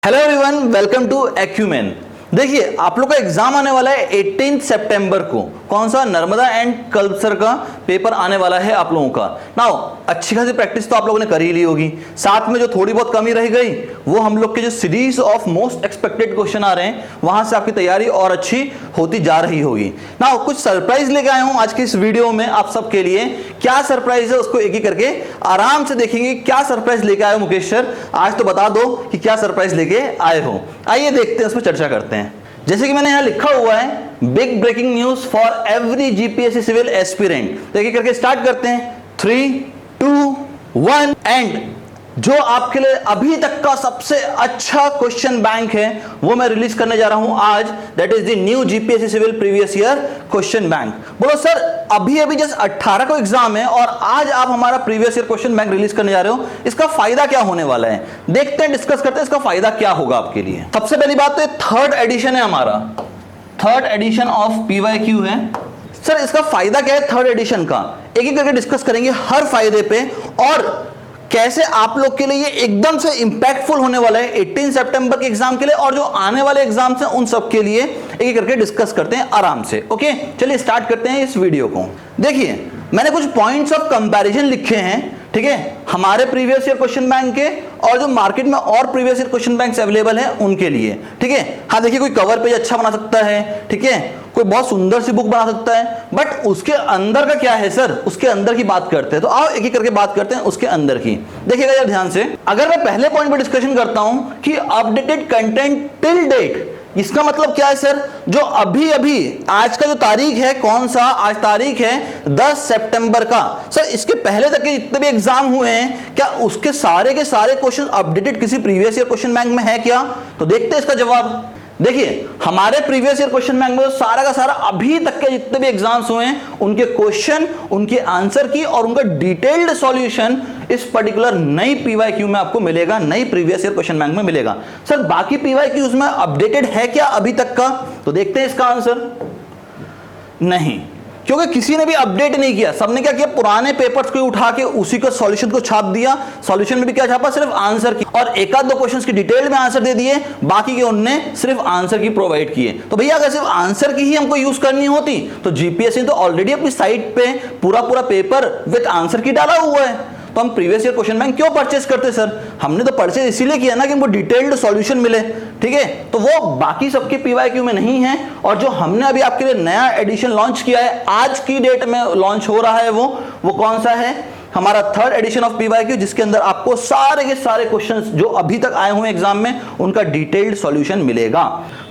Hello everyone, welcome to Acumen. देखिए, आप लोग का एग्जाम आने वाला है 18 सितंबर को। कौन सा? नर्मदा एंड कल्पसर का पेपर आने वाला है आप लोगों का। नाउ अच्छी खासी प्रैक्टिस तो आप लोगों ने कर ही ली होगी। साथ में जो थोड़ी बहुत कमी रह गई वो हम लोग के जो series of most expected question आ रहे हैं वहां से आपकी तैयारी और अच्छी होती जा रही होगी। नाउ कुछ सरप्राइज लेके आया हूं आज की इस वीडियो में आप सबके लिए। क्या सरप्राइज है उसको एक एक करके आराम से देखेंगे। क्या सरप्राइज लेके आए हो मुकेश सर? आज तो बता दो कि क्या सरप्राइज लेके आए हो। आइए देखते हैं, उस पर चर्चा करते हैं। जैसे कि मैंने यहां लिखा हुआ है, big breaking news for every GPSC civil aspirant. तो एक एक करके स्टार्ट करते हैं। 3, 2, 1 एंड जो आपके लिए अभी तक का सबसे अच्छा क्वेश्चन बैंक है वो मैं रिलीज करने जा रहा हूं आज। That is the new GPSC civil previous year question bank. बोलो सर, अभी अभी जस्ट 18 को एग्जाम है और आज आप हमारा previous year question bank release करने जा रहे हो। इसका फायदा क्या होने वाला है देखते हैं, डिस्कस करते हैं इसका फायदा क्या होगा आपके लिए। सबसे पहली बात तो थर्ड एडिशन है हमारा, थर्ड एडिशन ऑफ पीवाईक्यू है। सर इसका फायदा क्या है थर्ड एडिशन का, एक एक करके डिस्कस करेंगे हर फायदे पे और कैसे आप लोग के लिए ये एकदम से इंपैक्टफुल होने वाला है 18 सितंबर के एग्जाम के लिए और जो आने वाले एग्जाम्स हैं उन सब के लिए एक एक करके डिस्कस करते हैं आराम से। ओके, चलिए स्टार्ट करते हैं इस वीडियो को। देखिए, मैंने कुछ पॉइंट्स ऑफ कंपैरिजन लिखे हैं, ठीक है, हमारे प्रीवियस ईयर क्वेश्चन बैंक के और जो मार्केट में और previous year question banks available हैं उनके लिए, ठीक है। हाँ देखिए, कोई कवर पेज अच्छा बना सकता है, ठीक है, कोई बहुत सुंदर सी बुक बना सकता है, बट उसके अंदर का क्या है सर, उसके अंदर की बात करते हैं। तो आओ एक एक करके बात करते हैं उसके अंदर की। देखिएगा यार ध्यान से, अगर मैं पहले पॉइंट पर डिस्कशन करता हूं कि अपडेटेड कंटेंट टिल डेट, इसका मतलब क्या है सर? जो अभी अभी आज का जो तारीख है, कौन सा आज तारीख है 10 सितंबर का। सर इसके पहले तक के जितने भी एग्जाम हुए हैं क्या उसके सारे के सारे क्वेश्चन अपडेटेड किसी प्रीवियस ईयर क्वेश्चन बैंक में है क्या? तो देखते हैं इसका जवाब। देखिए, हमारे प्रीवियस ईयर क्वेश्चन बैंक में सारा का सारा अभी तक के जितने भी एग्जाम्स हुए हैं उनके क्वेश्चन, उनके आंसर की और उनका डिटेल्ड सॉल्यूशन इस पर्टिकुलर नई पीवाईक्यू में आपको मिलेगा, नई प्रीवियस ईयर क्वेश्चन बैंक में मिलेगा। सर बाकी पीवाईक्यूज में अपडेटेड है क्या अभी तक का? तो देखते हैं इसका आंसर। नहीं, क्योंकि किसी ने भी अपडेट नहीं किया। सबने क्या किया, पुराने पेपर्स को उठा के उसी को सॉल्यूशन को छाप दिया। सॉल्यूशन में भी क्या छापा, सिर्फ आंसर की, और एक आध दो क्वेश्चंस की डिटेल में आंसर दे दिए, बाकी के उनने सिर्फ आंसर की प्रोवाइड किए। तो भैया अगर सिर्फ आंसर की ही हमको यूज करनी होती तो जीपीएससी तो ऑलरेडी अपनी साइट पे पूरा पूरा पेपर विद आंसर की डाला हुआ है। तो हम प्रीवियस ईयर क्वेश्चन बैंक क्यों परचेस करते सर? हमने तो परचेस इसीलिए किया ना कि हमको डिटेल्ड सॉल्यूशन मिले, ठीक है। तो वो बाकी सबके पीवाईक्यू में नहीं है। और जो हमने अभी आपके लिए नया एडिशन लॉन्च किया है, आज की डेट में लॉन्च हो रहा है, वो कौन सा है? हमारा थर्ड एडिशन ऑफ पीवाईक्यू, जिसके अंदर आपको सारे के सारे क्वेश्चंस जो अभी तक आए हुए एग्जाम में उनका डिटेल्ड सॉल्यूशन मिलेगा।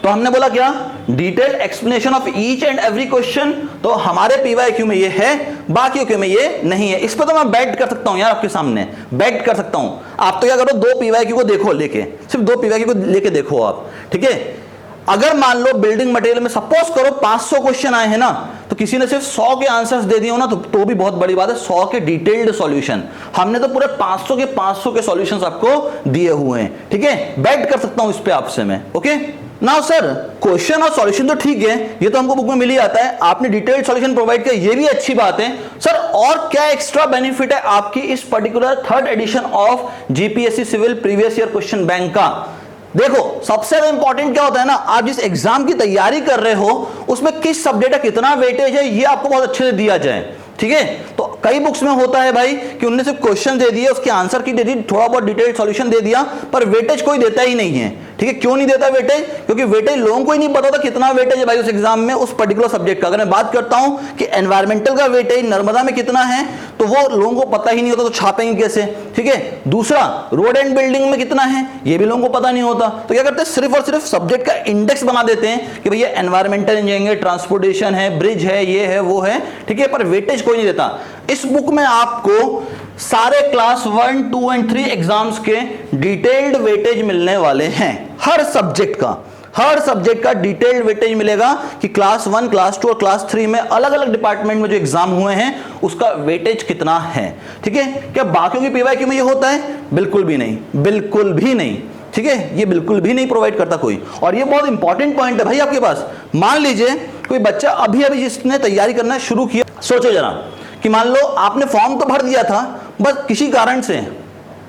तो हमने बोला क्या, detailed explanation of each and every question. तो हमारे पीवाईक्यू में ये है, बाकियों के में ये नहीं है। इस पर तो मैं बैट कर सकता हूं यार, आपके सामने बैट कर सकता हूं। आप तो क्या करो, दो पीवाईक्यू को देखो लेके, सिर्फ दो पीवाईक्यू को लेके देखो आप, ठीक है। अगर मान लो बिल्डिंग मटेरियल में सपोज करो 500 क्वेश्चन आए हैं ना, तो किसी ने सिर्फ 100 के आंसर्स दे दिए हो ना, तो भी बहुत बड़ी बात है। 100 के डिटेल्ड सॉल्यूशन, हमने तो पूरे 500 के सॉल्यूशंस आपको दिए हुए हैं, ठीक है। बैट कर सकता हूं इस पे आपसे मैं। ओके, नाउ सर क्वेश्चन और सॉल्यूशन तो ठीक है, ये तो हमको बुक में मिल ही आता है। आपने डिटेल्ड सॉल्यूशन प्रोवाइड किया, ये भी अच्छी बात है। सर और क्या एक्स्ट्रा बेनिफिट है आपकी इस particular third edition of GPSC civil previous year question bank का? देखो, सबसे इंपॉर्टेंट क्या होता है ना, आप जिस एग्जाम की तैयारी कर रहे हो उसमें किस सब्जेक्ट का कितना वेटेज है ये आपको बहुत अच्छे से दिया जाए, ठीक है। तो कई बुक्स में होता है भाई कि उनने सिर्फ क्वेश्चन दे दिए, उसके आंसर की दे दी, थोड़ा बहुत डिटेल्ड सॉल्यूशन दे दिया, पर वेटेज कोई देता ही नहीं है, ठीक है। क्यों नहीं देता वेटेज? क्योंकि वेटेज लोगों को ही नहीं पता था कितना वेटेज है भाई उस एग्जाम में उस पर्टिकुलर सब्जेक्ट का। अगर मैं बात करता हूं कि एनवायरमेंटल का वेटेज नर्मदा में कितना है, तो वो लोगों को पता ही नहीं होता, तो छापेंगे कैसे, ठीक है। दूसरा, रोड एंड बिल्डिंग में कितना है, ये भी लोगों को पता नहीं होता। तो क्या करते हैं, सिर्फ और सिर्फ सब्जेक्ट का इंडेक्स बना देते हैं कि भैया एनवायरमेंटल इंजीनियरिंग, ट्रांसपोर्टेशन है, ब्रिज है, ये है, वो है, ठीक है, पर वेटेज कोई नहीं देता। इस बुक में आपको सारे क्लास 1, 2 एंड 3 एग्जाम्स के डिटेल्ड वेटेज मिलने वाले हैं। हर सब्जेक्ट का डिटेल्ड वेटेज मिलेगा कि क्लास 1, क्लास 2 और क्लास 3 में अलग अलग डिपार्टमेंट में जो एग्जाम हुए हैं उसका वेटेज कितना है, ठीक है। क्या बाकियों की पीवाईक्यू में ये होता है? बिल्कुल भी नहीं, बिल्कुल भी नहीं, ठीक है, ये बिल्कुल भी नहीं प्रोवाइड करता कोई। और ये बहुत इंपॉर्टेंट पॉइंट है भाई आपके पास। मान लीजिए कोई बच्चा अभी अभी जिसने तैयारी करना शुरू किया, सोचो जरा कि मान लो आपने फॉर्म तो भर दिया था, बस किसी कारण से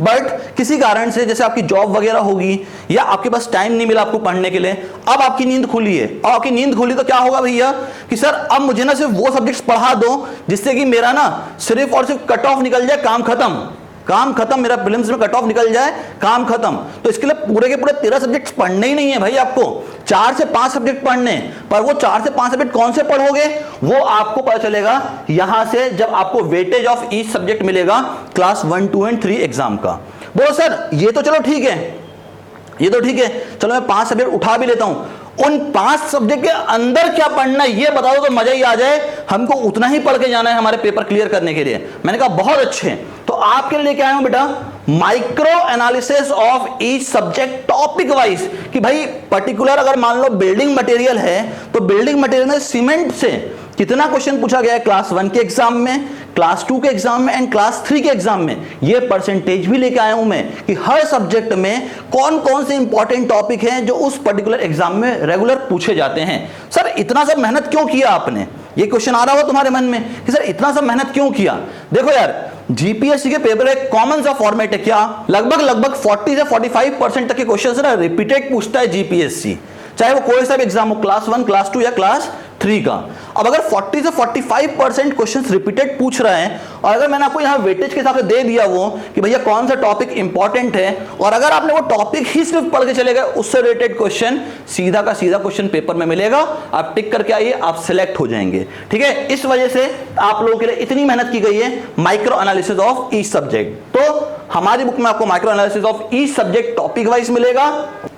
बट किसी कारण से जैसे आपकी जॉब वगैरह होगी या आपके पास टाइम नहीं मिला आपको पढ़ने के लिए, अब आपकी नींद खुली है, और आपकी नींद खुली तो क्या होगा भैया कि सर अब मुझे ना सिर्फ वो सब्जेक्ट्स पढ़ा दो जिससे कि मेरा ना सिर्फ और सिर्फ कट ऑफ निकल जाए, काम खत्म, काम खत्म, मेरा प्रीलिम्स में कट ऑफ निकल जाए, काम खत्म। तो इसके लिए पूरे के पूरे 13 सब्जेक्ट्स पढ़ने ही नहीं है भाई, आपको 4 से 5 सब्जेक्ट पढ़ने, पर वो 4 से 5 सब्जेक्ट कौन से पढ़ोगे वो आपको पता चलेगा यहां से जब आपको वेटेज ऑफ ईच सब्जेक्ट मिलेगा क्लास 1, 2 एंड 3 एग्जाम का। बोलो सर ये तो चलो ठीक है, ये तो ठीक है, चलो मैं 5 सब्जेक्ट उठा भी लेता हूं, उन 5 सब्जेक्ट के अंदर क्या पढ़ना है ये बताओ तो मजा ही आ जाए, हमको उतना ही पढ़ के जाना है हमारे पेपर क्लियर करने के लिए। मैंने कहा बहुत अच्छे, तो आपके लिए लेके आया हूं बेटा micro analysis of each subject topic wise, कि भाई पर्टिकुलर अगर मान लो बिल्डिंग मटेरियल है तो बिल्डिंग मटेरियल में सीमेंट से कितना क्वेश्चन पूछा गया है क्लास 1 के एग्जाम में, क्लास 2 के एग्जाम में एंड क्लास 3 के एग्जाम में, ये परसेंटेज भी लेके आया हूं मैं कि हर सब्जेक्ट में कौन कौन से इंपॉर्टेंट टॉपिक हैं जो उस पर्टिकुलर एग्जाम में रेगुलर पूछे जाते हैं। सर इतना सब मेहनत क्यों किया आपने, ये क्वेश्चन आ रहा हो तुम्हारे मन में कि सर इतना सब मेहनत क्यों किया। देखो यार जीपीएससी के पेपर एक कॉमन सा फॉर्मेट है, क्या लगभग 40 से 45% तक के क्वेश्चन ना रिपीटेड पूछता है जीपीएससी, चाहे वो कोई सा भी एग्जाम हो, क्लास 1, क्लास 2 या क्लास 3 का। अब अगर 40 से 45% क्वेश्चंस रिपीटेड पूछ रहे हैं और अगर मैंने आपको यहां वेटेज के हिसाब से दे दिया वो कि भैया कौन सा टॉपिक इंपॉर्टेंट है, और अगर आपने वो टॉपिक ही सिर्फ पढ़ के चले गए उससे रिलेटेड क्वेश्चन सीधा का सीधा क्वेश्चन पेपर में मिलेगा, आप टिक करके आइए, आप सिलेक्ट हो जाएंगे। ठीक है, इस वजह से आप लोगों के लिए इतनी मेहनत की गई है micro analysis of each subject. तो हमारी बुक में आपको micro analysis of each subject topic wise मिलेगा,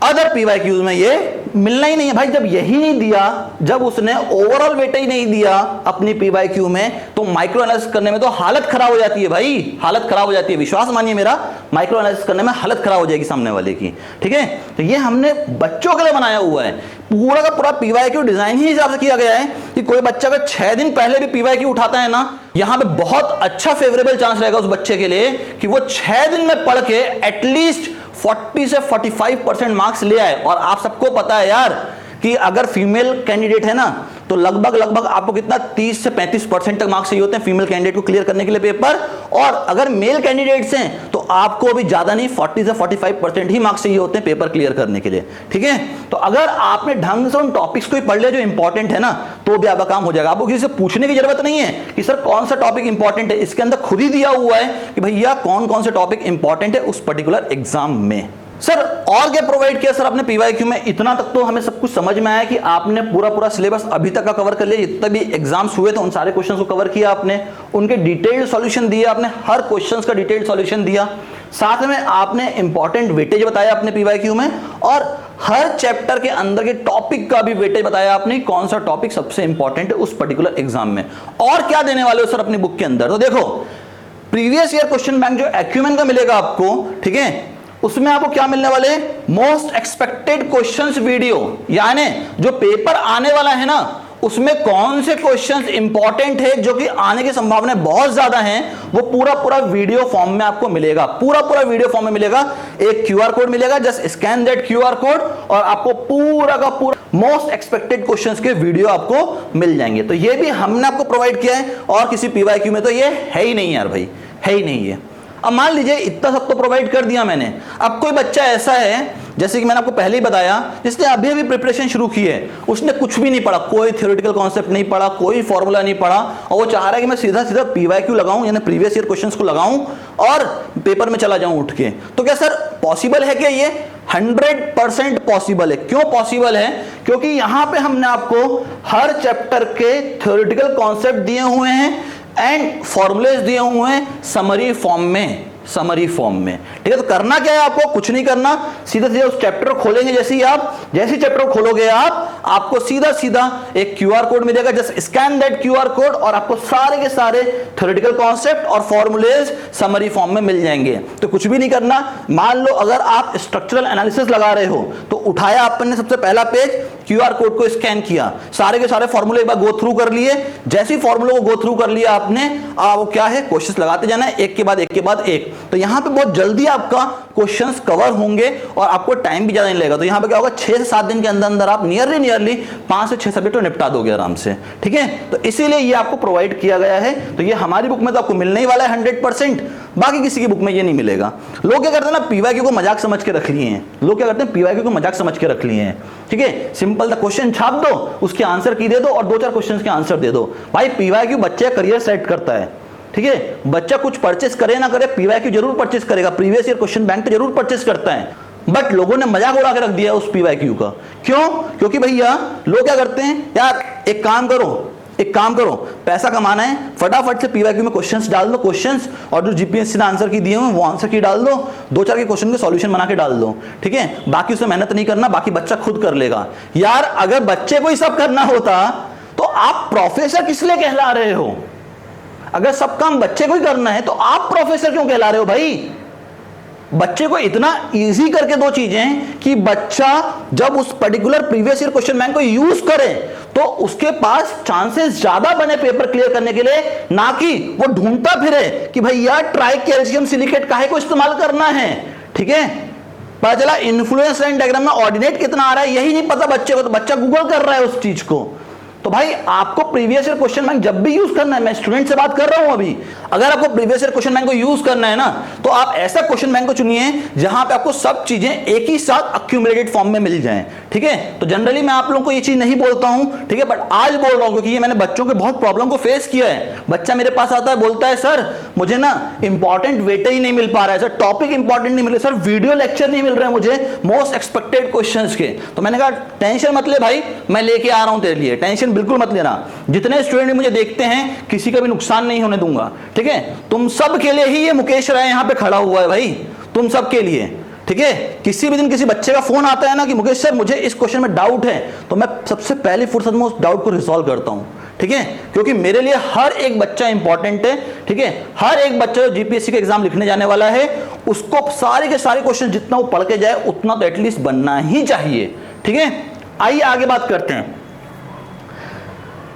अदर पीवाईक्यूज में ये मिलना ही नहीं है भाई। जब यही नहीं दिया, जब उसने ओवरऑल वेटेज नहीं दिया अपनी पीवाईक्यू में, तो माइक्रो एनालिसिस करने में तो हालत खराब हो जाती है भाई, हालत खराब हो जाती है, विश्वास मानिए मेरा, माइक्रो एनालिसिस करने में हालत खराब हो जाएगी सामने वाले की। ठीक है, तो ये हमने बच्चों के लिए बनाया हुआ है, पूरा का पूरा पीवाईक्यू डिजाइन ही हिसाब से किया गया है कि कोई बच्चा अगर 6 दिन पहले भी पीवाईक्यू उठाता है ना, यहां पे बहुत अच्छा फेवरेबल चांस रहेगा उस बच्चे के लिए कि वो 6 दिन में पढ़ के एटलीस्ट 40 से 45% मार्क्स ले आए। और आप सबको पता है यार कि अगर फीमेल कैंडिडेट है ना तो लगभग आपको कितना 30 से 35% तक मार्क्स चाहिए होते हैं फीमेल कैंडिडेट को क्लियर करने के लिए पेपर, और अगर मेल कैंडिडेट्स हैं तो आपको अभी ज्यादा नहीं 40 से 45% ही मार्क्स चाहिए होते हैं पेपर क्लियर करने के लिए। ठीक है, तो अगर आपने ढंग से उन टॉपिक्स को ही पढ़ लिया जो इंपॉर्टेंट है ना, तो भी आपका काम हो जाएगा। आपको किसी से पूछने की जरूरत नहीं है कि सर कौन सा टॉपिक इंपॉर्टेंट है, इसके अंदर खुद ही दिया हुआ है कि भैया कौन कौन से टॉपिक इंपॉर्टेंट है उस पर्टिकुलर एग्जाम में। सर और क्या प्रोवाइड किया सर आपने पीवाईक्यू में, इतना तक तो हमें सब कुछ समझ में आया कि आपने पूरा सिलेबस अभी तक का कवर कर लिया, जितने भी एग्जाम्स हुए थे उन सारे क्वेश्चंस को कवर किया आपने, उनके डिटेल्ड सॉल्यूशन दिए आपने, हर क्वेश्चंस का डिटेल्ड सॉल्यूशन दिया, साथ में आपने इंपॉर्टेंट वेटेज बताया अपने पीवाईक्यू में, और हर चैप्टर के अंदर के टॉपिक का भी वेटेज बताया आपने, कौन सा टॉपिक सबसे इंपॉर्टेंट है उस पर्टिकुलर एग्जाम में। और क्या देने वाले हो सर अपनी बुक के अंदर, तो देखो प्रीवियस ईयर क्वेश्चन बैंक जो एक्यूमेन का मिलेगा आपको, ठीक है, उसमें आपको क्या मिलने वाले, मोस्ट एक्सपेक्टेड क्वेश्चंस वीडियो, यानी जो पेपर आने वाला है ना उसमें कौन से क्वेश्चंस इंपॉर्टेंट है जो कि आने की संभावना बहुत ज्यादा है, वो पूरा वीडियो फॉर्म में आपको मिलेगा, पूरा वीडियो फॉर्म में मिलेगा। एक क्यूआर कोड मिलेगा, just scan that QR code और आपको पूरा का पूरा मोस्ट एक्सपेक्टेड क्वेश्चंस के वीडियो आपको मिल जाएंगे। तो ये भी हमने आपको प्रोवाइड किया है, और किसी पीवाईक्यू में तो ये है ही नहीं यार भाई, है ही नहीं ये। अब मान लीजिए इतना सब तो प्रोवाइड कर दिया मैंने, अब कोई बच्चा ऐसा है जैसे कि मैंने आपको पहले ही बताया जिसने अभी प्रिपरेशन शुरू की है, उसने कुछ भी नहीं पढ़ा, कोई थ्योरेटिकल कॉन्सेप्ट नहीं पढ़ा, कोई फॉर्मूला नहीं पढ़ा, और वो चाह रहा है कि मैं सीधा पीवाईक्यू लगाऊं, यानी प्रीवियस ईयर क्वेश्चंस को लगाऊं और पेपर में चला जाऊं उठ के। तो क्या सर पॉसिबल है क्या ये? 100% पॉसिबल है। क्यों पॉसिबल है? क्योंकि यहां पे हमने आपको हर चैप्टर के थ्योरेटिकल कॉन्सेप्ट दिए हुए हैं एंड फॉर्मूलेज दिए हुए हैं समरी फॉर्म में, समरी फॉर्म में। ठीक है, तो करना क्या है आपको, कुछ नहीं करना, सीधा उस चैप्टर को खोलेंगे, जैसे चैप्टर को खोलोगे आपको सीधा एक क्यूआर कोड मिलेगा, just scan that QR code और आपको सारे के सारे थ्योरेटिकल कॉन्सेप्ट और फॉर्मूलेज समरी फॉर्म में मिल जाएंगे। तो कुछ भी नहीं करना। मान लो अगर आप स्ट्रक्चरल एनालिसिस लगा रहे हो तो उठाया आपने सबसे पहला पेज, क्यूआर कोड को स्कैन किया, सारे के सारे फॉर्मूले एक बार गो थ्रू कर लिए, जैसे ही फॉर्मूले को गो थ्रू कर लिया आपने, वो क्या है, क्वेश्चंस लगाते जाना है एक के बाद एक। तो यहां पे बहुत जल्दी आपका क्वेश्चंस कवर होंगे और आपको टाइम भी ज्यादा नहीं लगेगा। तो यहां पे क्या होगा, 6 से 7 दिन के अंदर आप नियरली 5 से 6 सब्जेक्ट को निपटा दोगे आराम से। ठीक है, तो इसीलिए ये आपको प्रोवाइड किया गया है। तो ये हमारी बुक में तो आपको मिलने ही वाला है 100%। बाकी किसी की बुक में ये नहीं मिलेगा। लोग क्या करते हैं ना, पीवाईक्यू को मजाक समझ के रख लिए हैं, लोग क्या करते हैं पीवाईक्यू को मजाक समझ के रख लिए हैं। ठीक है, सिंपल सा क्वेश्चन छाप दो, उसके आंसर की दे दो और 2-4 क्वेश्चन के आंसर दे दो। भाई पीवाईक्यू बच्चे का करियर सेट करता है। ठीक है, बच्चा कुछ परचेस करे ना करे, पीवाईक्यू जरूर परचेस करेगा, प्रीवियस ईयर क्वेश्चन बैंक तो जरूर परचेस करता है। बट लोगों ने मजाक उड़ा के रख दिया उस पीवाईक्यू का। क्यों? क्योंकि भैया लोग क्या करते हैं, यार एक काम करो, पैसा कमाना है, फटाफट से पीवाईक्यू में क्वेश्चंस डाल दो, क्वेश्चंस और जो जीपीएससी ने आंसर की दिए हुए वो आंसर की डाल दो, 2-4 के क्वेश्चन के सॉल्यूशन बना के डाल दो। ठीक है, बाकी उसमें मेहनत नहीं करना, बाकी बच्चा खुद कर लेगा। यार अगर बच्चे को ही सब करना होता तो आप प्रोफेसर किस लिए कहला रहे हो? अगर सब काम बच्चे को ही करना है तो आप प्रोफेसर क्यों कहला रहे हो भाई? बच्चे को इतना इजी करके दो चीजें कि बच्चा जब उस particular previous year question bank को यूज करे तो उसके पास चांसेस ज्यादा बने पेपर क्लियर करने के लिए, ना कि वो ढूंढता फिरे कि भैया ट्राई कैल्शियम सिलिकेट काहे को इस्तेमाल करना है। ठीक है, पता चला इन्फ्लुएंस लाइन डायग्राम में ऑर्डिनेट कितना आ रहा है यही नहीं पता बच्चे को, तो बच्चा गूगल कर रहा है उस चीज को। तो भाई आपको प्रीवियस ईयर क्वेश्चन बैंक जब भी यूज करना है, मैं स्टूडेंट से बात कर रहा हूं अभी, अगर आपको प्रीवियस ईयर क्वेश्चन बैंक को यूज करना है ना तो आप ऐसा क्वेश्चन बैंक को चुनिए जहां पे आपको सब चीजें एक ही साथ अक्यूमुलेटेड फॉर्म में मिल जाएं। ठीक है, तो जनरली मैं आप लोगों को ये चीज नहीं बोलता हूं, ठीक है, बट आज बोल रहा हूं क्योंकि ये मैंने बच्चों के बहुत प्रॉब्लम को फेस किया है। बच्चा मेरे पास आता है, बोलता है सर मुझे ना इंपॉर्टेंट वेटेज ही नहीं मिल पा रहा है, सर टॉपिक इंपॉर्टेंट नहीं मिल रहा, सर वीडियो लेक्चर नहीं मिल रहा है मुझे मोस्ट एक्सपेक्टेड क्वेश्चंस के। तो मैंने कहा टेंशन मत ले भाई, मैं लेके आ रहा हूं तेरे लिए, टेंशन बिल्कुल मत लेना। जितने स्टूडेंट मुझे देखते हैं किसी का भी नुकसान नहीं होने दूंगा। ठीक है, तुम सब के लिए ही ये मुकेश राय यहां पे खड़ा हुआ है भाई, तुम सब के लिए। ठीक है, किसी भी दिन किसी बच्चे का फोन आता है ना कि मुकेश सर मुझे इस क्वेश्चन में डाउट है, तो मैं सबसे पहली फुर्सत में उस डाउट को रिजॉल्व करता हूं। ठीक है, क्योंकि मेरे लिए हर एक बच्चा इंपॉर्टेंट है। ठीक है, हर एक बच्चा जो जीपीएससी का एग्जाम लिखने जाने वाला है उसको सारे के सारे क्वेश्चन जितना वो पढ़ के जाए उतना तो एटलीस्ट बनना ही चाहिए। ठीक है, आइए आगे बात करते हैं।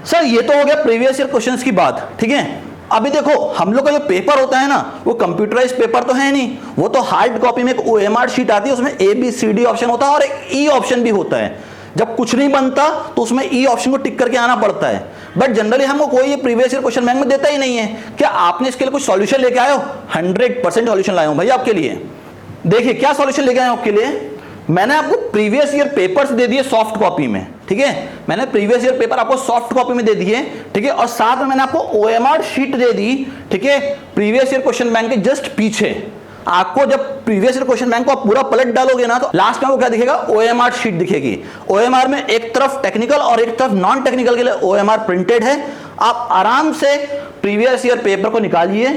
सर ये तो हो गया प्रीवियस ईयर क्वेश्चंस की बात। ठीक है, अभी देखो हम लोग का जो पेपर होता है ना वो कंप्यूटराइज्ड पेपर तो है नहीं, वो तो हार्ड कॉपी में एक ओएमआर शीट आती है, उसमें ABCD ऑप्शन होता है और एक ई ऑप्शन भी होता है। जब कुछ नहीं बनता तो उसमें ई ऑप्शन को टिक करके आना पड़ता है। बट जनरली हमको कोई ये प्रीवियस ईयर क्वेश्चन बैंक में देता ही नहीं है। क्या आपने इसके लिए कुछ सॉल्यूशन लेके आए हो? 100% सॉल्यूशन लाया हूं भाई आपके लिए। देखिए क्या सॉल्यूशन लेके आए हो आपके लिए। मैंने आपको प्रीवियस ईयर पेपर्स दे दिए सॉफ्ट कॉपी में। ठीक है, मैंने प्रीवियस ईयर पेपर आपको सॉफ्ट कॉपी में दे दिए। ठीक है, और साथ में मैंने आपको ओएमआर शीट दे दी। ठीक है, प्रीवियस ईयर क्वेश्चन बैंक के जस्ट पीछे आपको जब प्रीवियस ईयर क्वेश्चन बैंक को आप पूरा पलट डालोगे ना तो लास्ट में वो क्या दिखेगा, ओएमआर शीट दिखेगी। ओएमआर में एक तरफ टेक्निकल और एक तरफ नॉन टेक्निकल के लिए ओएमआर प्रिंटेड है। आप आराम से प्रीवियस ईयर पेपर को निकालिए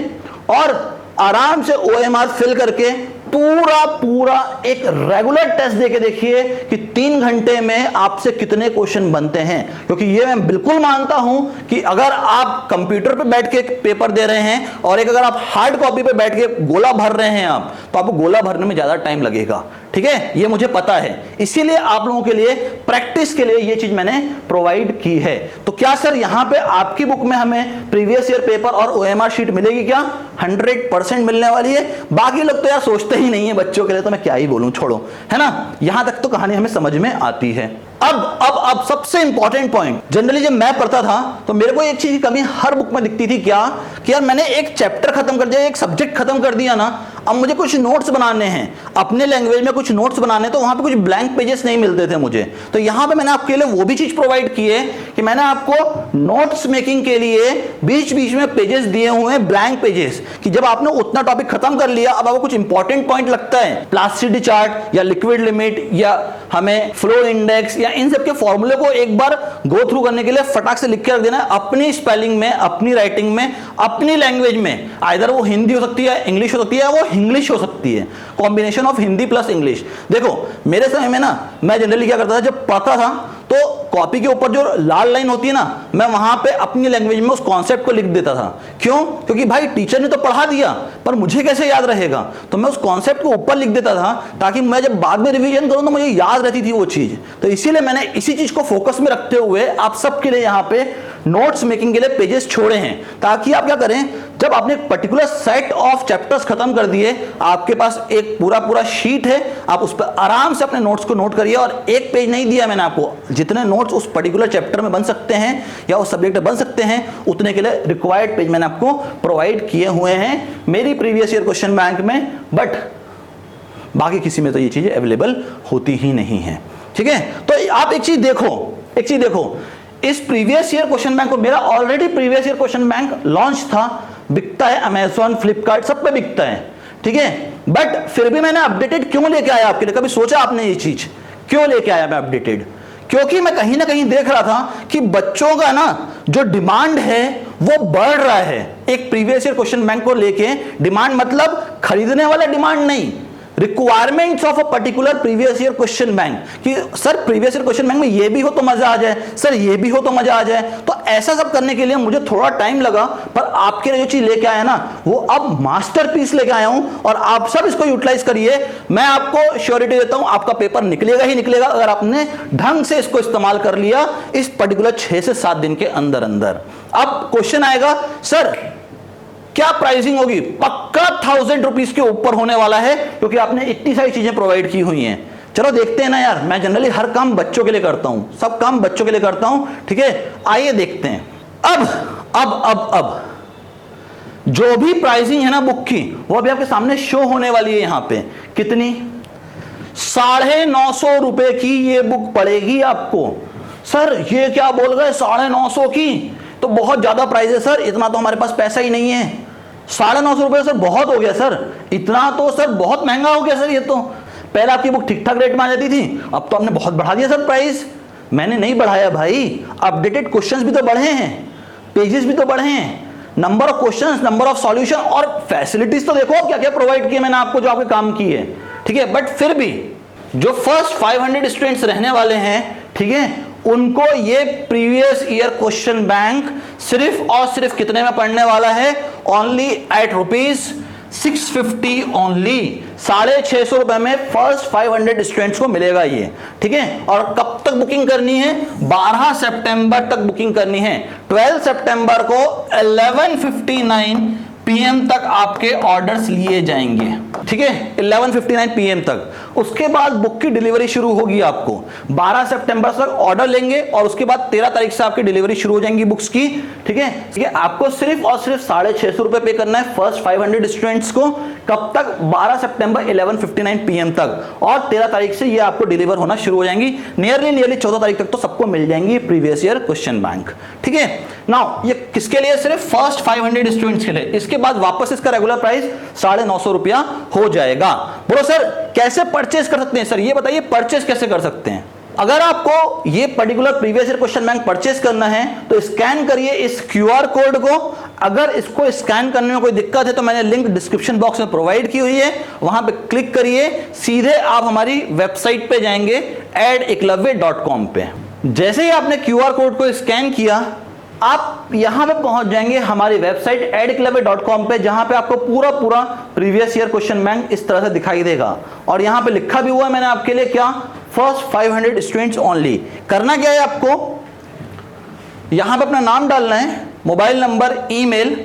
और आराम से ओएमआर फिल करके पूरा एक रेगुलर टेस्ट देके देखिए कि 3 घंटे में आपसे कितने क्वेश्चन बनते हैं। क्योंकि ये मैं बिल्कुल मानता हूं कि अगर आप कंप्यूटर पे बैठ के पेपर दे रहे हैं और एक अगर आप हार्ड कॉपी पे बैठ के गोला भर रहे हैं आप, तो आपको गोला भरने में ज्यादा टाइम लगेगा। ठीक है, ये मुझे पता है, इसीलिए आप लोगों के लिए प्रैक्टिस के लिए ये चीज मैंने प्रोवाइड की है। तो क्या सर यहां पे आपकी बुक में हमें प्रीवियस ईयर पेपर और ओएमआर शीट मिलेगी क्या? 100% मिलने वाली है। बाकी लोग तो यार सोचते ही नहीं है बच्चों के लिए, तो मैं क्या ही बोलूं, छोड़ो, है ना। यहां तक तो कहानी हमें समझ में आती है। अब सबसे इंपॉर्टेंट पॉइंट, जनरली जब मैं पढ़ता था तो मेरे को एक चीज की कमी हर बुक में दिखती थी, क्या कि यार मैंने एक चैप्टर खत्म कर दिया, एक सब्जेक्ट खत्म कर दिया ना, अब मुझे कुछ नोट्स बनाने हैं अपने लैंग्वेज में, कुछ नोट्स बनाने, तो वहां पे कुछ ब्लैंक पेजेस नहीं मिलते थे मुझे। तो यहां पे मैंने आपके लिए वो भी चीज प्रोवाइड की है कि मैंने आपको नोट्स मेकिंग के लिए बीच बीच में पेजेस दिए हुए हैं, ब्लैंक पेजेस, कि जब आपने उतना टॉपिक खत्म कर लिया, अब आपको कुछ इंपॉर्टेंट पॉइंट लगता है, प्लास्टिसिटी चार्ट या लिक्विड लिमिट या हमें फ्लो इंडेक्स या इन सब के फॉर्मूले को एक बार गो थ्रू करने के लिए फटाक से लिख के रख देना है अपनी स्पेलिंग में, अपनी राइटिंग में, अपनी लैंग्वेज में। आइदर वो हिंदी हो सकती है, इंग्लिश हो सकती है, वो इंग्लिश हो सकती है, combination of Hindi plus English. देखो मेरे समय में ना मैं जनरली क्या करता था, जब पढ़ता था तो कॉपी के ऊपर जो लाल लाइन होती है ना, मैं वहां पे अपनी लैंग्वेज में उस कॉन्सेप्ट को लिख देता था। क्यों? क्योंकि भाई टीचर ने तो पढ़ा दिया पर मुझे कैसे याद रहेगा, तो मैं उस कॉन्सेप्ट को ऊपर लिख देता था ताकि मैं जब बाद में रिवीजन करूं तो मुझे याद रहती थी वो चीज। तो इसीलिए मैंने इसी चीज को फोकस में रखते हुए आप सबके लिए यहाँ पे नोट्स मेकिंग के लिए पेजेस छोड़े हैं, ताकि आप क्या करें, जब आपने एक पर्टिकुलर सेट ऑफ चैप्टर्स खत्म कर दिए, आपके पास एक पूरा शीट है, आप उस पर आराम से अपने नोट्स को नोट करिए। और एक पेज नहीं दिया मैंने आपको, जितने नोट्स उस पर्टिकुलर चैप्टर में बन सकते हैं या उस सब्जेक्ट में बन सकते हैं, उतने के लिए रिक्वायर्ड पेज मैंने आपको प्रोवाइड किए हुए हैं मेरी प्रीवियस ईयर क्वेश्चन बैंक में, बट बाकी किसी में तो ये चीजें अवेलेबल होती ही नहीं है। ठीक है, तो आप एक चीज देखो, इस प्रीवियस ईयर क्वेश्चन बैंक को, मेरा already previous year question bank launch था, बिकता है अमेज़न, फ्लिपकार्ट, सब पे बिकता है। ठीक है, बट फिर भी मैंने अपडेटेड क्यों लेके आया आपके लिए? कभी सोचा आपने ये चीज क्यों लेके आया मैं अपडेटेड? क्योंकि मैं कहीं ना कहीं देख रहा था कि बच्चों का ना जो डिमांड है वो बढ़ रहा है। एक प्रीवियस ईयर क्वेश्चन बैंक को लेके डिमांड, मतलब खरीदने वाला डिमांड नहीं, requirements of a particular previous year question bank, कि sir previous year question bank में ये भी हो तो मजा आ जाए, सर ये भी हो तो मजा आ जाए। तो ऐसा सब करने के लिए मुझे थोड़ा टाइम लगा, पर आपके लिए जो चीज लेके आया ना, वो अब मास्टरपीस लेके आया हूं, और आप सब इसको यूटिलाइज करिए। मैं आपको श्योरिटी देता हूं, आपका पेपर निकलेगा ही निकलेगा, अगर आपने ढंग से इसको इस्तेमाल कर लिया इस पर्टिकुलर 6 से 7 दिन के अंदर अंदर। अब क्वेश्चन आएगा, सर क्या प्राइसिंग होगी? पक्का 1000 रुपीज के ऊपर होने वाला है, क्योंकि आपने इतनी सारी चीजें प्रोवाइड की हुई हैं। चलो देखते हैं ना यार, मैं जनरली हर काम बच्चों के लिए करता हूं, सब काम बच्चों के लिए करता हूं। ठीक है, आइए देखते हैं। अब जो भी प्राइसिंग है ना बुक की, वो अभी आपके सामने शो होने वाली है। यहां पे कितनी? 950 रुपए की ये बुक पड़ेगी आपको। सर ये क्या बोल गए, 950 की? तो बहुत ज्यादा प्राइस है सर, इतना तो हमारे पास पैसा ही नहीं है। 950 रुपए सर बहुत हो गया सर, इतना तो सर बहुत महंगा हो गया सर। ये तो पहले आपकी बुक ठीक ठाक रेट में आ जाती थी, अब तो आपने बहुत बढ़ा दिया सर प्राइस। मैंने नहीं बढ़ाया भाई, अपडेटेड क्वेश्चंस भी तो बढ़े हैं, पेजेस भी तो बढ़े हैं, number of questions, number of solution, और फैसिलिटीज तो देखो क्या क्या प्रोवाइड किए मैंने आपको, जो आपके काम की है। ठीक है, बट फिर भी जो फर्स्ट 500 स्टूडेंट्स रहने वाले हैं, ठीक है, उनको ये प्रीवियस ईयर क्वेश्चन बैंक सिर्फ और सिर्फ कितने में पड़ने वाला है? Only eight ₹650 only. 650 रुपए में फर्स्ट 500 स्टूडेंट्स को मिलेगा ये। ठीक है, और कब तक बुकिंग करनी है? 12 सितंबर तक बुकिंग करनी है। 12 सितंबर को 11:59 PM तक आपके ऑर्डर्स लिए जाएंगे। ठीक है, 11:59 PM तक। उसके बाद बुक की डिलीवरी शुरू होगी आपको। 12 सितंबर तक ऑर्डर लेंगे और उसके बाद 13 तारीख से आपकी डिलीवरी शुरू हो जाएंगी बुक्स की। ठीक है, ये आपको सिर्फ और सिर्फ 650 रुपए पे करना है फर्स्ट 500 स्टूडेंट्स को। कब तक? 12 सितंबर 11:59 PM तक, और 13 तारीख से ये आपको डिलीवर होना शुरू हो जाएंगी। नियरली 14 तारीख तक तो सबको मिल जाएंगी प्रीवियस ईयर क्वेश्चन बैंक। ठीक है, नाउ ये किसके लिए? सिर्फ फर्स्ट 500 स्टूडेंट्स के लिए। इसके बाद वापस इसका रेगुलर प्राइस 950 रुपया हो जाएगा। बोलो सर कैसे परचेज कर सकते हैं? सर ये बताइए परचेज कैसे कर सकते हैं? अगर आपको ये particular previous year question bank purchase करना है तो स्कैन करिए इस QR कोड को। अगर इसको स्कैन करने में कोई दिक्कत है तो मैंने लिंक डिस्क्रिप्शन बॉक्स में प्रोवाइड की हुई है, वहां पे क्लिक करिए, सीधे आप हमारी वेबसाइट पे जाएंगे edeklavya.com पे। जैसे ही आपने QR कोड को स्कैन किया, आप यहां पे पहुंच जाएंगे हमारी वेबसाइट edeklavya.com पे, जहां पे आपको पूरा प्रीवियस ईयर क्वेश्चन बैंक इस तरह से दिखाई देगा। और यहां पे लिखा भी हुआ है मैंने आपके लिए, क्या? First 500 students only. करना क्या है आपको? यहां पे अपना नाम डालना है, मोबाइल नंबर, ईमेल,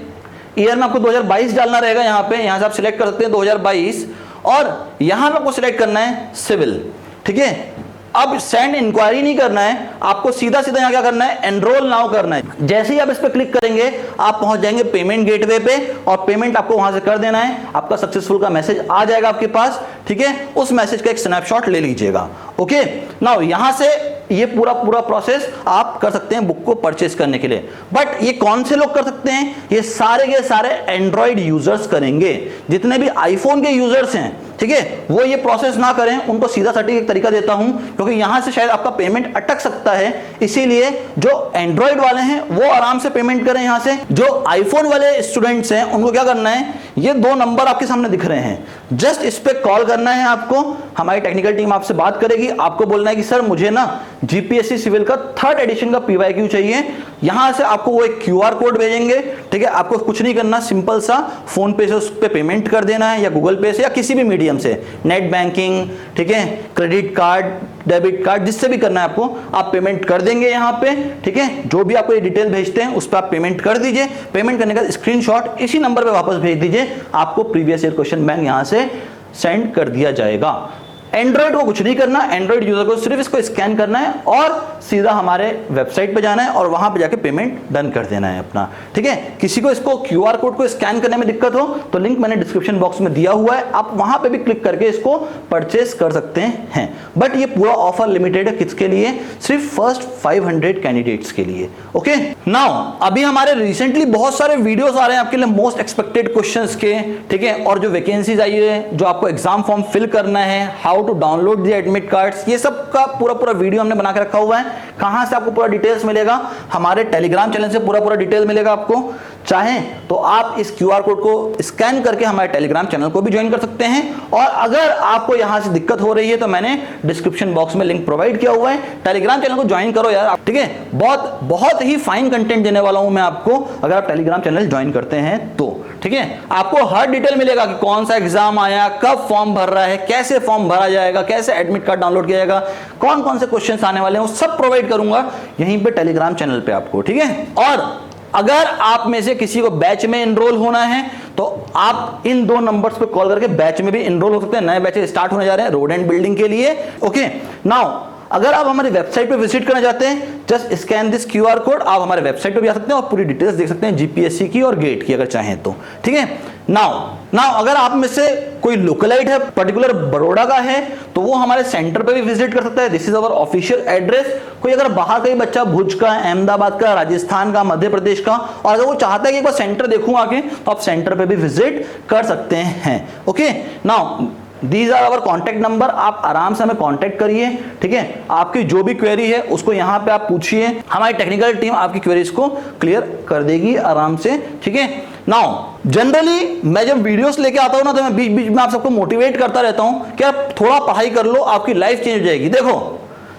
ईयर में आपको 2022 डालना रहेगा। यहां से आप सिलेक्ट कर सकते हैं 2022, और यहां पे आपको सिलेक्ट करना है सिविल। ठीक है, अब सेंड इंक्वायरी नहीं करना है आपको, सीधा यहां क्या करना है? एनरोल नाउ करना है। जैसे ही आप इस पे क्लिक करेंगे आप पहुंच जाएंगे पेमेंट गेटवे पे, और पेमेंट आपको वहां से कर देना है। आपका सक्सेसफुल का मैसेज आ जाएगा आपके पास। ठीक है, उस मैसेज का एक स्नैपशॉट ले लीजिएगा। ओके, नाउ यहां से ये पूरा प्रोसेस आप कर सकते हैं बुक को परचेज करने के लिए। बट ये कौन से लोग कर सकते हैं? ये सारे के सारे एंड्रॉइड यूजर्स करेंगे। जितने भी आईफोन के यूजर्स हैं, ठीक है, वो ये प्रोसेस ना करें, उनको सीधा सटीक तरीका देता हूं, क्योंकि यहां से शायद आपका पेमेंट अटक सकता है। इसीलिए जो एंड्रॉइड वाले हैं वो आराम से पेमेंट करें यहां से। जो आईफोन वाले स्टूडेंट्स हैं उनको क्या करना है? ये 2 नंबर आपके सामने दिख रहे हैं, जस्ट इस पे कॉल करना है आपको, हमारी टेक्निकल टीम आपसे बात करेगी, आपको बोलना है कि सर मुझे ना जीपीएससी सिविल का 3rd एडिशन का पीवाईक्यू चाहिए। यहां से आपको वो एक क्यूआर कोड भेजेंगे, ठीक है। आपको कुछ नहीं करना, सिंपल सा फोन पे से उस पे पेमेंट कर देना है, या गूगल पे से, या किसी भी मीडियम से, नेट बैंकिंग, ठीक है, क्रेडिट कार्ड, डेबिट कार्ड, जिससे भी करना है आपको, आप पेमेंट कर देंगे यहाँ पे, ठीक है। जो भी आपको ये डिटेल भेजते हैं उस पर आप पेमेंट कर दीजिए। पेमेंट करने का स्क्रीनशॉट इसी नंबर पे वापस भेज दीजिए, आपको प्रीवियस ईयर क्वेश्चन बैंक यहां से सेंड कर दिया जाएगा। एंड्रॉइड को कुछ नहीं करना, एंड्रॉइड यूजर को सिर्फ इसको स्कैन करना है और सीधा हमारे वेबसाइट पे जाना है और वहां पे जाके पेमेंट डन कर देना है अपना, ठीक है। किसी को इसको क्यूआर कोड को स्कैन करने में दिक्कत हो तो लिंक मैंने डिस्क्रिप्शन बॉक्स में दिया हुआ है, आप वहां पे भी क्लिक करके इसको परचेस कर सकते हैं। बट ये पूरा ऑफर लिमिटेड है, किसके लिए? सिर्फ फर्स्ट 500 कैंडिडेट्स के लिए। ओके, नाउ अभी हमारे रिसेंटली बहुत सारे वीडियोस आ रहे हैं आपके लिए मोस्ट एक्सपेक्टेड क्वेश्चंस के, ठीक है, और जो वैकेंसीज आई है, जो आपको एग्जाम फॉर्म फिल करना है, how to download the admit cards, ये सब का पूरा वीडियो हमने बना के रखा हुआ है। कहां से आपको पूरा डिटेल्स मिलेगा? हमारे टेलीग्राम चैनल से पूरा डिटेल मिलेगा आपको। चाहें तो आप इस क्यूआर कोड को स्कैन करके हमारे टेलीग्राम चैनल को भी ज्वाइन कर सकते हैं, और अगर आपको यहां से दिक्कत हो रही है तो मैंने डिस्क्रिप्शन बॉक्स में लिंक प्रोवाइड किया हुआ है, टेलीग्राम चैनल को ज्वाइन करो यार, ठीक है। बहुत ही फाइन कंटेंट देने वाला हूं मैं आपको, अगर आप टेलीग्राम चैनल ज्वाइन करते हैं तो, ठीक है। आपको हर डिटेल मिलेगा कि कौन सा एग्जाम आया, कब फॉर्म भर रहा है, कैसे फॉर्म भरा जाएगा, कैसे एडमिट कार्ड डाउनलोड किया जाएगा, कौन से क्वेश्चंस आने वाले हैं, वो सब प्रोवाइड करूंगा यहीं पे टेलीग्राम चैनल पे आपको, ठीक है। और अगर आप में से किसी को बैच में एनरोल होना है तो आप इन 2 नंबर्स पे कॉल करके बैच में भी एनरोल हो सकते हैं। नए बैचेस स्टार्ट होने जा रहे हैं रोड एंड बिल्डिंग के लिए। ओके, नाउ अगर आप हमारी वेबसाइट पे विजिट करना चाहते हैं, just scan this QR code, आप हमारे वेबसाइट पे भी आ सकते हैं और पूरी डिटेल्स देख सकते हैं जीपीएससी की और गेट की, अगर चाहें तो, ठीक है। नाउ अगर आप में से कोई लोकलाइट है, पर्टिकुलर बड़ौदा का है, तो वो हमारे सेंटर पे भी विजिट कर सकता है। This is our official address. कोई अगर बाहर का ही बच्चा, भुज का, अहमदाबाद का, राजस्थान का, मध्य प्रदेश का, और अगर वो चाहता है कि एक बार सेंटर देखूं आके, तो आप सेंटर पे भी विजिट कर सकते हैं। Okay, now these are our contact number, आप आराम से हमें कॉन्टैक्ट करिए, ठीक है। आपकी जो भी क्वेरी है उसको यहाँ पे आप पूछिए, हमारी टेक्निकल टीम आपकी क्वेरीज को क्लियर कर देगी आराम से, ठीक है। नाउ जनरली मैं जब वीडियोस लेके आता हूं ना, तो मैं बीच बीच में आप सबको मोटिवेट करता रहता हूं कि आप थोड़ा पढ़ाई कर लो, आपकी लाइफ चेंज हो जाएगी। देखो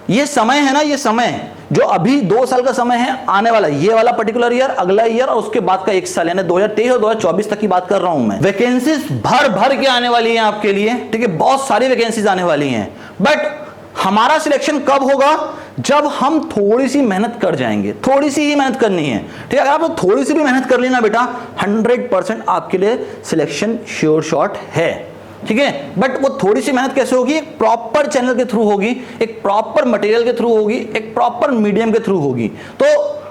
ये समय है ना, ये समय जो अभी 2 साल का समय है, आने वाला ये वाला पर्टिकुलर ईयर, अगला ईयर और उसके बाद का 1 साल, यानी 2023 और 2024 तक की बात कर रहा हूं मैं। वैकेंसीज भर के आने वाली हैं आपके लिए, ठीक है, बहुत सारी वैकेंसीज आने वाली हैं। बट हमारा सिलेक्शन कब होगा? जब हम थोड़ी सी मेहनत कर जाएंगे, थोड़ी सी ही मेहनत करनी है, ठीक है। अगर आप थोड़ी सी भी मेहनत कर लेना बेटा, 100% आपके लिए सिलेक्शन श्योर शॉट है, ठीक है। बट वो थोड़ी सी मेहनत कैसे होगी? एक प्रॉपर चैनल के थ्रू होगी, एक प्रॉपर मटेरियल के थ्रू होगी, एक प्रॉपर मीडियम के थ्रू होगी। तो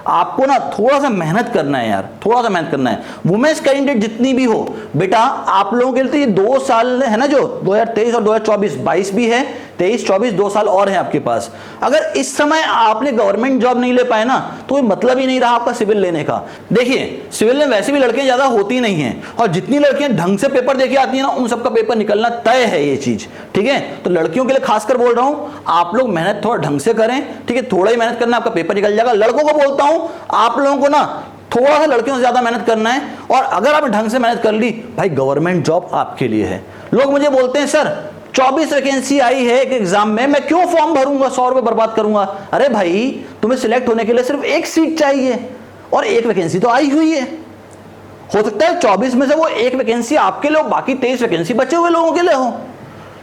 आपको ना थोड़ा सा मेहनत करना है यार, थोड़ा सा मेहनत करना है। वुमेन्स कैंडिडेट जितनी भी हो बेटा, आप लोगों के लिए तो ये 2 साल है ना, जो 2023 और 2024, 22 भी है, 23, 24 2 साल और हैं आपके पास। अगर इस समय आपने गवर्नमेंट जॉब नहीं ले पाए ना, तो कोई मतलब ही नहीं रहा आपका सिविल लेने का। देखिए सिविल में वैसे भी लड़कियां ज्यादा होती नहीं हैं, और जितनी लड़कियां ढंग से पेपर देके आती हैं ना, उन सबका पेपर निकलना तय है, ये चीज, ठीक है। तो लड़कियों के लिए खासकर बोल रहा हूं, आप लोग मेहनत थोड़ा ढंग से करें, ठीक है। थोड़ा ही मेहनत करना, आपका पेपर निकल जाएगा। लड़कों को बोलता हूं, आप लोगों को ना थोड़ा सा लड़कियों से ज्यादा मेहनत करना है, और अगर आपने ढंग से मेहनत कर ली, भाई गवर्नमेंट जॉब आपके लिए है। लोग मुझे बोलते हैं सर 24 वैकेंसी आई है एक एग्जाम में, मैं क्यों फॉर्म भरूंगा, 100 रुपए बर्बाद करूंगा। अरे भाई तुम्हें सिलेक्ट होने के लिए सिर्फ 1 सीट चाहिए, और 1 वैकेंसी तो आई हुई है। हो सकता है 24 में से वो 1 वैकेंसी आपके लिए हो, बाकी 23 वैकेंसी बचे हुए लोगों के लिए हो।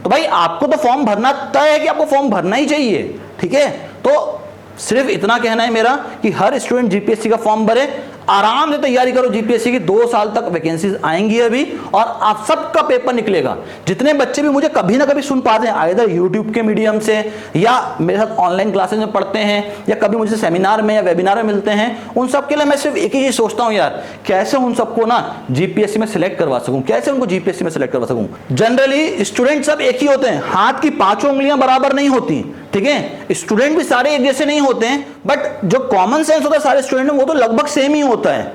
तो भाई आपको तो फॉर्म भरना तय है कि आपको फॉर्म भरना ही चाहिए, ठीक है। तो सिर्फ इतना कहना है मेरा कि हर स्टूडेंट जीपीएससी का फॉर्म भरे, आराम से तैयारी करो जीपीएससी की। 2 साल तक वैकेंसीज आएंगी अभी, और आप सबका पेपर निकलेगा। जितने बच्चे भी मुझे कभी ना कभी सुन पाते हैं, आइदर यूट्यूब के मीडियम से, या मेरे साथ ऑनलाइन क्लासेस में पढ़ते हैं, या कभी मुझे सेमिनार में या वेबिनार में मिलते हैं, उन सबके लिए मैं सिर्फ एक ही चीज सोचता हूं यार, कैसे उन सबको ना जीपीएससी में सिलेक्ट करवा सकूं, कैसे उनको जीपीएससी में सिलेक्ट करवा सकूं। जनरली स्टूडेंट सब एक ही होते हैं, हाथ की 5 उंगलियां बराबर नहीं होती, ठीक है। स्टूडेंट भी सारे एक जैसे नहीं होते हैं, बट जो कॉमन सेंस होता है सारे स्टूडेंट में, वो तो लगभग सेम ही होता है।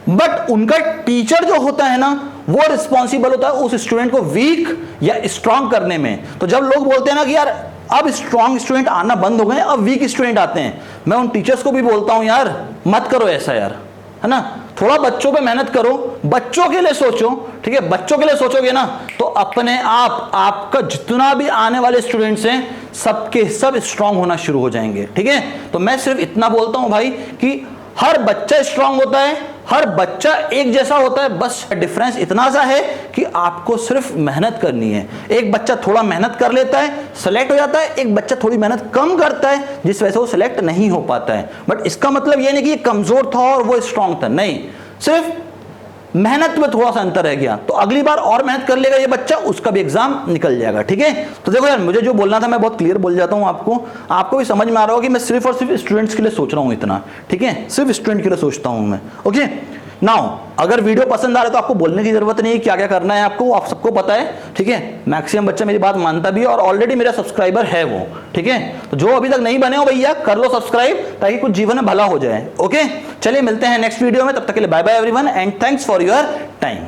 बट उनका टीचर जो होता है ना, वो रिस्पॉन्सिबल होता है उस स्टूडेंट को वीक या स्ट्रांग करने में। तो जब लोग बोलते हैं ना कि यार अब स्ट्रांग स्टूडेंट आना बंद हो गए, अब वीक स्टूडेंट आते हैं, मैं उन टीचर्स को भी बोलता हूं यार मत करो ऐसा यार, है ना। थोड़ा बच्चों पे मेहनत करो, बच्चों के लिए सोचो, ठीक है, बच्चों के लिए सोचोगे ना तो अपने आप आपका जितना भी आने वाले स्टूडेंट्स हैं सबके सब स्ट्रांग होना शुरू हो जाएंगे। ठीक है, तो मैं सिर्फ इतना बोलता हूं भाई कि हर बच्चा स्ट्रांग होता है, हर बच्चा एक जैसा होता है, बस डिफरेंस इतना सा है कि आपको सिर्फ मेहनत करनी है। एक बच्चा थोड़ा मेहनत कर लेता है, सेलेक्ट हो जाता है, एक बच्चा थोड़ी मेहनत कम करता है जिस वजह से वो सेलेक्ट नहीं हो पाता है। बट इसका मतलब ये नहीं कि ये कमजोर था और वो स्ट्रांग था, नहीं, सिर्फ मेहनत में थोड़ा सा अंतर रह गया, तो अगली बार और मेहनत कर लेगा ये बच्चा, उसका भी एग्जाम निकल जाएगा। ठीक है, तो देखो यार, मुझे जो बोलना था मैं बहुत क्लियर बोल जाता हूं आपको भी समझ में आ रहा होगा कि मैं सिर्फ और सिर्फ स्टूडेंट्स के लिए सोच रहा हूं इतना। ठीक है, सिर्फ स्टूडेंट के लिए सोचता हूं मैं। ओके, नाउ अगर वीडियो पसंद आ रहा है तो आपको बोलने की जरूरत नहीं है क्या क्या करना है आपको, आप सबको पता है। ठीक है, मैक्सिमम बच्चा मेरी बात मानता भी है और ऑलरेडी मेरा सब्सक्राइबर है वो। ठीक है, तो जो अभी तक नहीं बने हो भैया कर लो सब्सक्राइब ताकि कुछ जीवन में भला हो जाए। ओके, चलिए मिलते हैं नेक्स्ट वीडियो में, तब तक के लिए bye bye everyone and thanks for your time.